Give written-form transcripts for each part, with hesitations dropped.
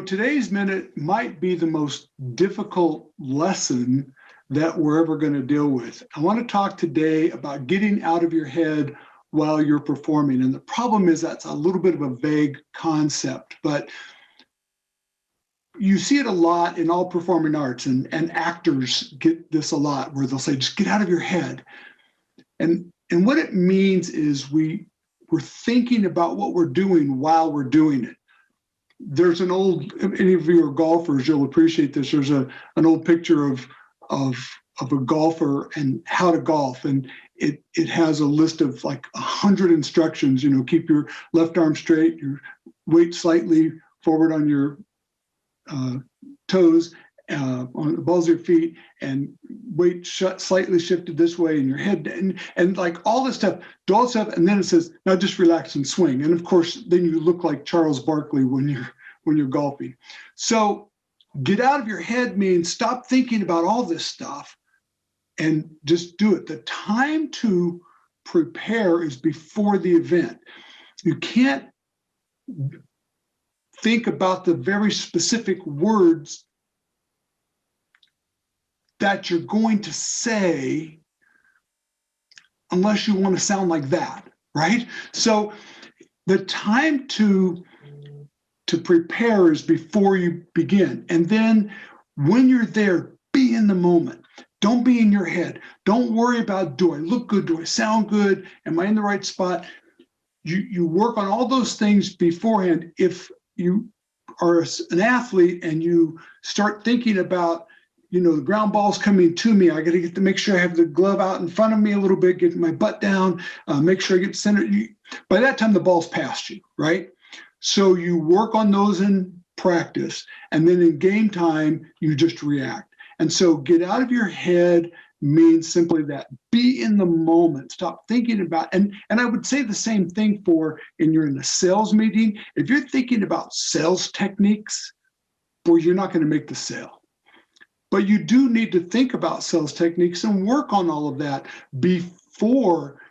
So today's minute might be the most difficult lesson that we're ever going to deal with. I want to talk today about getting out of your head while you're performing. And the problem is that's a little bit of a vague concept, but you see it a lot in all performing arts, and actors get this a lot where they'll say, just get out of your head. And what it means is we're thinking about what we're doing while we're doing it. There's an old, any of you are golfers, you'll appreciate this. There's an old picture of a golfer and how to golf. And it has a list of like 100 instructions, keep your left arm straight, your weight slightly forward on your toes, on the balls of your feet, and weight slightly shifted this way in your head, and like all this stuff, do all this stuff, and then it says, now just relax and swing. And of course, then you look like Charles Barkley when you're golfing. So get out of your head means stop thinking about all this stuff and just do it. The time to prepare is before the event. You can't think about the very specific words that you're going to say unless you want to sound like that, right? So the time to prepare is before you begin. And then when you're there, be in the moment. Don't be in your head. Don't worry about, do I look good? Do I sound good? Am I in the right spot? You work on all those things beforehand. If you are an athlete and you start thinking about, the ground ball's coming to me, I got to get to make sure I have the glove out in front of me a little bit, get my butt down, make sure I get centered. By that time, the ball's past you, right? So you work on those in practice, and then in game time, you just react. And so get out of your head means simply that. Be in the moment. Stop thinking about, and I would say the same thing you're in a sales meeting. If you're thinking about sales techniques, boy, you're not going to make the sale. But you do need to think about sales techniques and work on all of that before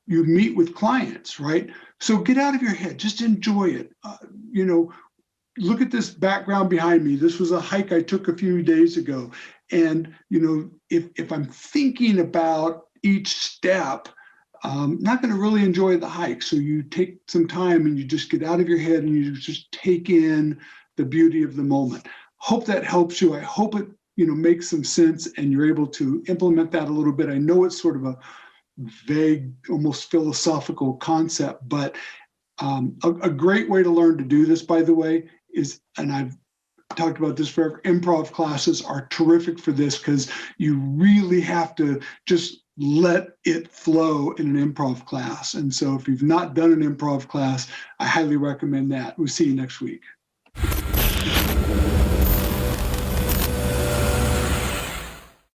you meet with clients, right? So get out of your head, just enjoy it. Look at this background behind me. This was a hike I took a few days ago. And, if I'm thinking about each step, I'm not going to really enjoy the hike. So you take some time and you just get out of your head and you just take in the beauty of the moment. Hope that helps you. I hope it, makes some sense and you're able to implement that a little bit. I know it's sort of a vague, almost philosophical concept, but a great way to learn to do this, by the way, is, and I've talked about this forever, improv classes are terrific for this because you really have to just let it flow in an improv class. And so if you've not done an improv class, I highly recommend that. We'll see you next week.